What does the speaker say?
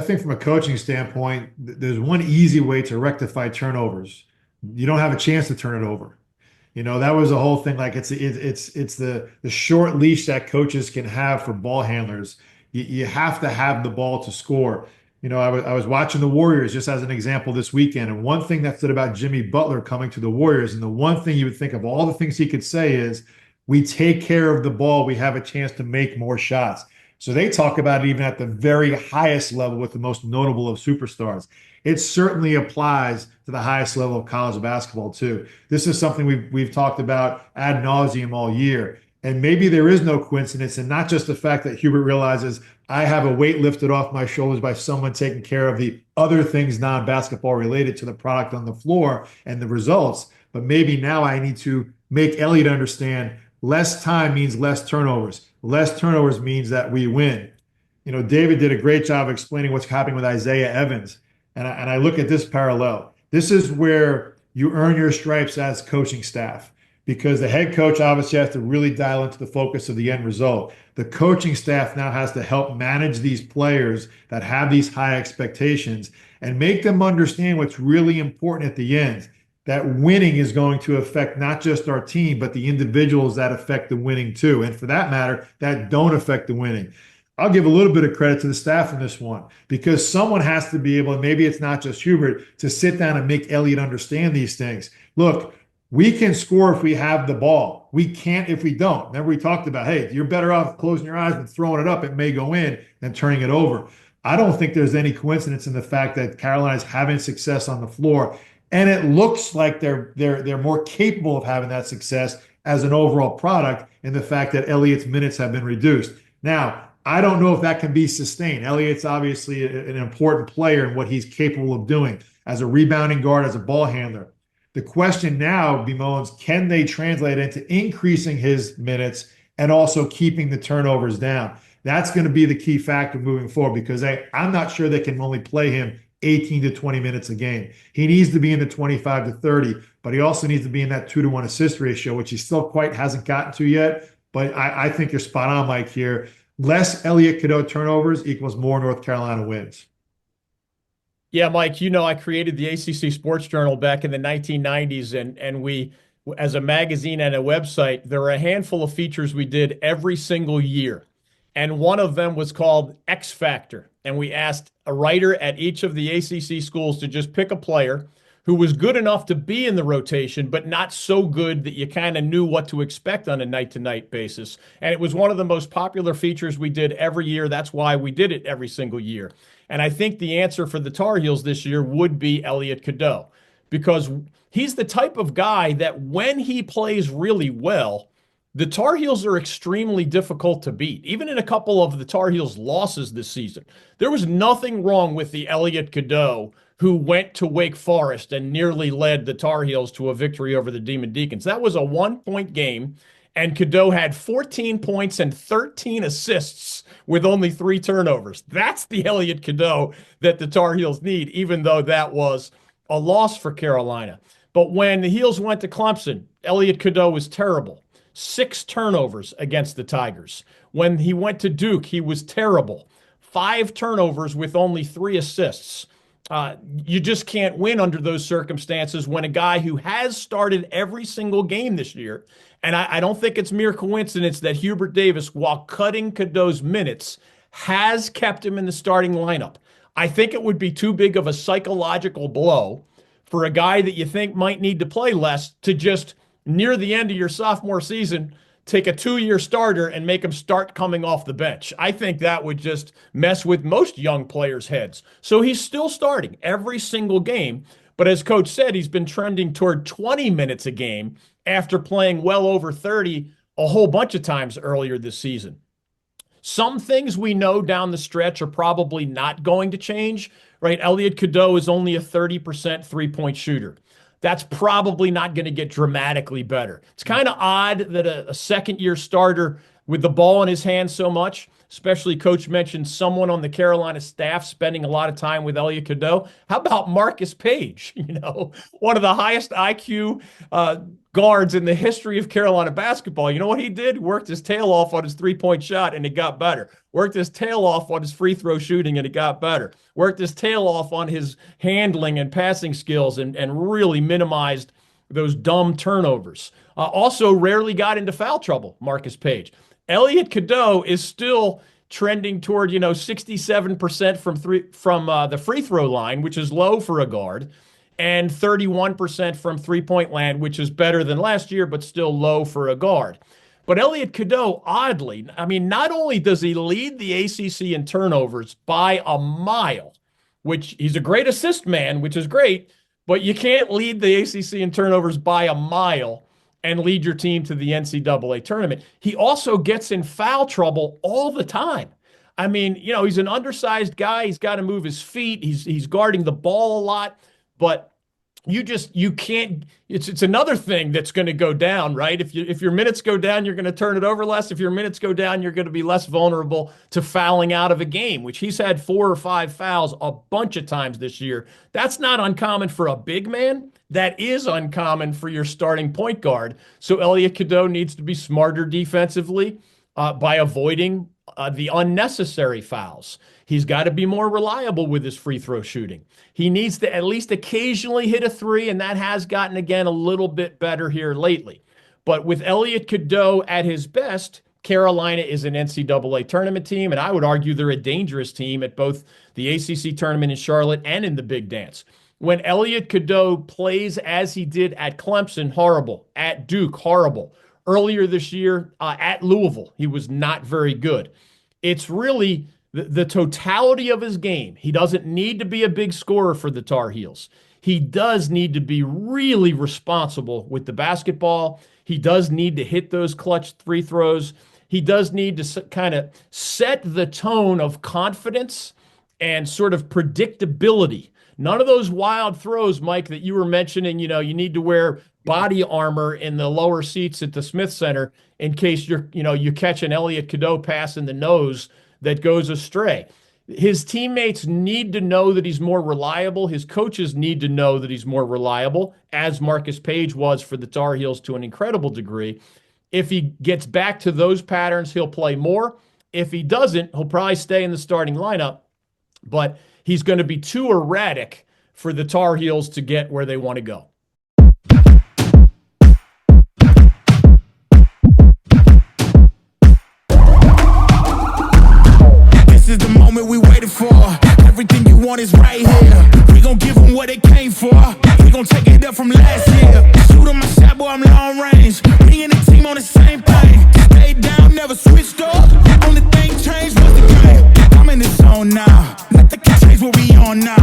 think from a coaching standpoint, there's one easy way to rectify turnovers. You don't have a chance to turn it over. That was the whole thing. Like it's the short leash that coaches can have for ball handlers. You have to have the ball to score. I was watching the Warriors just as an example this weekend, and one thing that stood about Jimmy Butler coming to the Warriors, and the one thing you would think of all the things he could say is, we take care of the ball, we have a chance to make more shots. So they talk about it even at the very highest level with the most notable of superstars. It certainly applies to the highest level of college basketball too. This is something we've talked about ad nauseum all year. And maybe there is no coincidence, and not just the fact that Hubert realizes I have a weight lifted off my shoulders by someone taking care of the other things non-basketball related to the product on the floor and the results, but maybe now I need to make Elliot understand less time means less turnovers. Less turnovers means that we win. David did a great job explaining what's happening with Isaiah Evans. And I look at this parallel. This is where you earn your stripes as coaching staff, because the head coach obviously has to really dial into the focus of the end result. The coaching staff now has to help manage these players that have these high expectations and make them understand what's really important at the end. That winning is going to affect not just our team, but the individuals that affect the winning too. And for that matter, that don't affect the winning. I'll give a little bit of credit to the staff in this one, because someone has to be able, and maybe it's not just Hubert, to sit down and make Elliot understand these things. Look, we can score if we have the ball. We can't if we don't. Remember, we talked about, hey, you're better off closing your eyes and throwing it up. It may go in than turning it over. I don't think there's any coincidence in the fact that Carolina's having success on the floor. And it looks like they're more capable of having that success as an overall product in the fact that Elliot's minutes have been reduced. Now, I don't know if that can be sustained. Elliot's obviously an important player in what he's capable of doing as a rebounding guard, as a ball handler. The question now bemoans, can they translate into increasing his minutes and also keeping the turnovers down? That's going to be the key factor moving forward, because I'm not sure they can only play him 18 to 20 minutes a game. He needs to be in the 25 to 30, but he also needs to be in that 2-to-1 assist ratio, which he still quite hasn't gotten to yet. But I think you're spot on, Mike, here. Less Elliot Cadeau turnovers equals more North Carolina wins. Yeah, Mike, I created the ACC Sports Journal back in the 1990s, and we, as a magazine and a website, there were a handful of features we did every single year. And one of them was called X Factor. And we asked a writer at each of the ACC schools to just pick a player who was good enough to be in the rotation, but not so good that you kind of knew what to expect on a night-to-night basis. And it was one of the most popular features we did every year. That's why we did it every single year. And I think the answer for the Tar Heels this year would be Elliot Cadeau, because he's the type of guy that when he plays really well, the Tar Heels are extremely difficult to beat. Even in a couple of the Tar Heels' losses this season, there was nothing wrong with the Elliot Cadeau who went to Wake Forest and nearly led the Tar Heels to a victory over the Demon Deacons. That was a 1-point game, and Cadeau had 14 points and 13 assists with only 3 turnovers. That's the Elliot Cadeau that the Tar Heels need, even though that was a loss for Carolina. But when the Heels went to Clemson, Elliot Cadeau was terrible. 6 turnovers against the Tigers. When he went to Duke, he was terrible. 5 turnovers with only 3 assists. You just can't win under those circumstances when a guy who has started every single game this year, and I don't think it's mere coincidence that Hubert Davis, while cutting Cadeau's minutes, has kept him in the starting lineup. I think it would be too big of a psychological blow for a guy that you think might need to play less to just, near the end of your sophomore season, take a 2-year starter and make him start coming off the bench. I think that would just mess with most young players' heads. So he's still starting every single game. But as Coach said, he's been trending toward 20 minutes a game after playing well over 30 a whole bunch of times earlier this season. Some things we know down the stretch are probably not going to change, right? Elliot Cadeau is only a 30% three-point shooter. That's probably not going to get dramatically better. It's kind of odd that a second-year starter with the ball in his hands so much especially Coach mentioned someone on the Carolina staff spending a lot of time with Elliot Cadeau. How about Marcus Page? One of the highest IQ guards in the history of Carolina basketball. You know what he did? Worked his tail off on his three-point shot, and it got better. Worked his tail off on his free throw shooting, and it got better. Worked his tail off on his handling and passing skills, and really minimized those dumb turnovers. Also rarely got into foul trouble, Marcus Page. Elliot Cadeau is still trending toward, 67% from the free throw line, which is low for a guard, and 31% from three-point land, which is better than last year, but still low for a guard. But Elliot Cadeau, oddly, not only does he lead the ACC in turnovers by a mile, which he's a great assist man, which is great, but you can't lead the ACC in turnovers by a mile and lead your team to the NCAA tournament. He also gets in foul trouble all the time. He's an undersized guy. He's got to move his feet. He's guarding the ball a lot, but you can't. It's another thing that's going to go down, right? If your minutes go down, you're going to turn it over less. If your minutes go down, you're going to be less vulnerable to fouling out of a game, which he's had 4 or 5 fouls a bunch of times this year. That's not uncommon for a big man. That is uncommon for your starting point guard. So Elliot Cadeau needs to be smarter defensively by avoiding the unnecessary fouls. He's got to be more reliable with his free throw shooting. He needs to at least occasionally hit a three, and that has gotten, again, a little bit better here lately. But with Elliot Cadeau at his best, Carolina is an NCAA tournament team, and I would argue they're a dangerous team at both the ACC tournament in Charlotte and in the Big Dance. When Elliot Cadeau plays as he did at Clemson, horrible. At Duke, horrible. Earlier this year at Louisville, he was not very good. It's really the totality of his game. He doesn't need to be a big scorer for the Tar Heels. He does need to be really responsible with the basketball. He does need to hit those clutch free throws. He does need to kind of set the tone of confidence and sort of predictability. None of those wild throws, Mike, that you were mentioning. You need to wear body armor in the lower seats at the Smith Center in case you catch an Elliot Cadeau pass in the nose that goes astray. His teammates need to know that he's more reliable. His coaches need to know that he's more reliable, as Marcus Page was for the Tar Heels to an incredible degree. If he gets back to those patterns, he'll play more. If he doesn't, he'll probably stay in the starting lineup, but he's going to be too erratic for the Tar Heels to get where they want to go. This is the moment we waited for. Everything you want is right here. We gon' give them what they came for. We gon' take it up from last year. Shoot on my shot, boy, I'm long range. Me and the team on the same thing. Stayed down, never switched up. Only thing changed was the game. I'm in the zone now. Nothing can change what we on now.